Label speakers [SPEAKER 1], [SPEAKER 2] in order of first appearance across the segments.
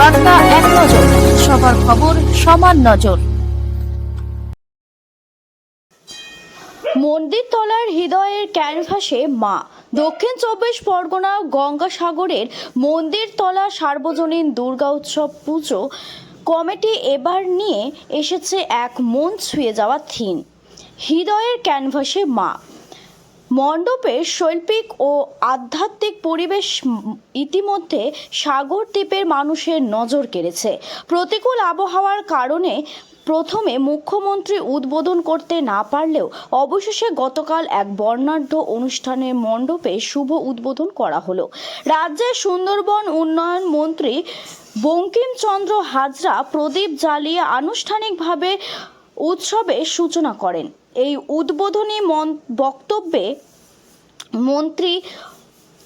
[SPEAKER 1] বার্তা এক নজর, সবার খবর সমান নজর। মন্দিরতলার হৃদয়ের ক্যানভাসে মা। দক্ষিণ ২৪ পরগনা গঙ্গাসাগরের মন্দিরতলা সার্বজনীন দুর্গা উৎসব পুজো কমিটি এবার নিয়ে এসেছে এক মন ছুঁয়ে যাওয়া থিম, হৃদয়ের ক্যানভাসে মা। মণ্ডপের শৈল্পিক ও আধ্যাত্মিক পরিবেশ ইতিমধ্যে সাগর দ্বীপের মানুষের নজর কেড়েছে। প্রতিকূল আবহাওয়ার কারণে প্রথমে মুখ্যমন্ত্রী উদ্বোধন করতে না পারলেও অবশেষে গতকাল এক বর্ণাঢ্য অনুষ্ঠানের মণ্ডপে শুভ উদ্বোধন করা হলো। রাজ্যের সুন্দরবন উন্নয়ন মন্ত্রী বঙ্কিমচন্দ্র হাজরা প্রদীপ জ্বালিয়ে আনুষ্ঠানিকভাবে উৎসবের সূচনা করেন। এই উদ্বোধনী বক্তব্যে মন্ত্রী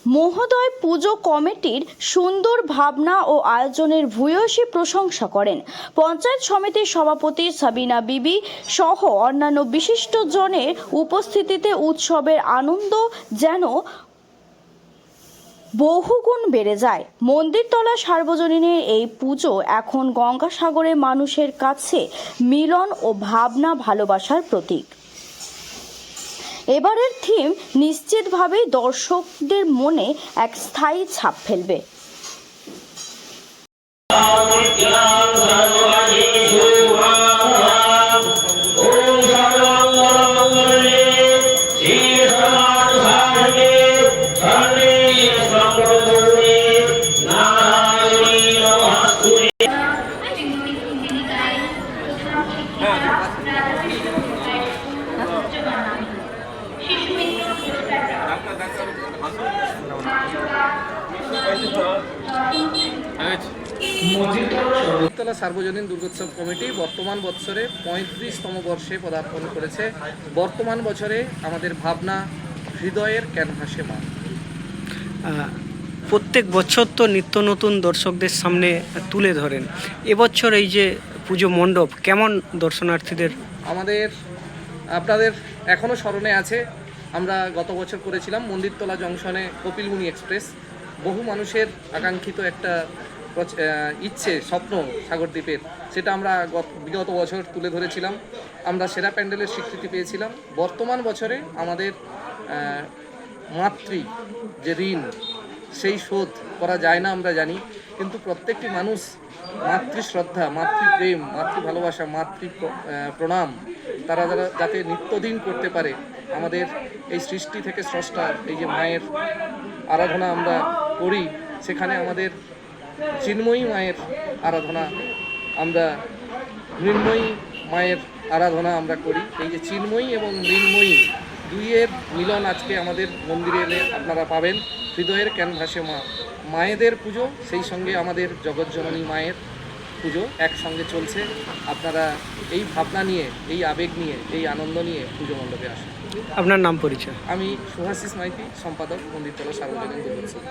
[SPEAKER 1] মহোদয় পুজো কমিটির সুন্দর ভাবনা ও আয়োজনের ভূয়সী প্রশংসা করেন। পঞ্চায়েত সমিতির সভাপতি সাবিনা বিবি সহ অন্যান্য বিশিষ্টজনের উপস্থিতিতে উৎসবের আনন্দ যেন বহুগুণ বেড়ে যায়। মন্দিরতলা সার্বজনীনের এই পুজো এখন গঙ্গাসাগরের মানুষের কাছে মিলন ও ভাবনা ভালোবাসার প্রতীক। এবারের থিম নিশ্চিতভাবেই দর্শকদের মনে এক স্থায়ী ছাপ ফেলবে।
[SPEAKER 2] মন্দিরতলা সার্বজনীন দুর্গোৎসব কমিটি বর্তমান বৎসরে ৩৫তম বর্ষে পদার্পণ করেছে। বর্তমান বছরে আমাদের ভাবনা হৃদয়ের ক্যানভাসে মা।
[SPEAKER 3] প্রত্যেক বছর তো নিত্য নতুন দর্শকদের সামনে তুলে ধরেন, এবছর এই যে পুজো মণ্ডপ কেমন দর্শনার্থীদের?
[SPEAKER 2] আমাদের আপনাদের এখনও স্মরণে আছে, আমরা গত বছর করেছিলাম মন্দিরতলা জংশনে কপিলমুনি এক্সপ্রেস। বহু মানুষের আকাঙ্ক্ষিত একটা ইচ্ছে, স্বপ্ন সাগরদ্বীপের, সেটা আমরা বিগত বছর তুলে ধরেছিলাম। আমরা সেরা প্যান্ডেলের স্বীকৃতি পেয়েছিলাম। বর্তমান বছরে আমাদের মাতৃ যে ঋণ, সেই শোধ করা যায় না আমরা জানি, কিন্তু প্রত্যেকটি মানুষ মাতৃশ্রদ্ধা, মাতৃপ্রেম, মাতৃ ভালোবাসা, মাতৃ প্রণাম তারা যাতে নিত্যদিন করতে পারে। আমাদের এই সৃষ্টি থেকে স্রষ্টা এই যে মায়ের আরাধনা আমরা করি, সেখানে আমাদের চিন্ময়ী মায়ের আরাধনা, আমরা মৃন্ময়ী মায়ের আরাধনা আমরা করি। এই যে চিন্ময়ী এবং মৃন্ময়ী দুইয়ের মিলন আজকে আমাদের মন্দিরে এলে আপনারা পাবেন। হৃদয়ের ক্যানভাসে মা, মায়েদের পুজো, সেই সঙ্গে আমাদের জগৎজননী মায়ের পুজো একসঙ্গে চলছে। আপনারা এই ভাবনা নিয়ে, এই আবেগ নিয়ে, এই আনন্দ নিয়ে পুজো মণ্ডপে আসুন।
[SPEAKER 3] আপনার নাম পরিচয়?
[SPEAKER 2] আমি সুভাষিস মাইতি, সম্পাদক, মন্দিরতলা সার্বজনীন দুর্গোৎসব।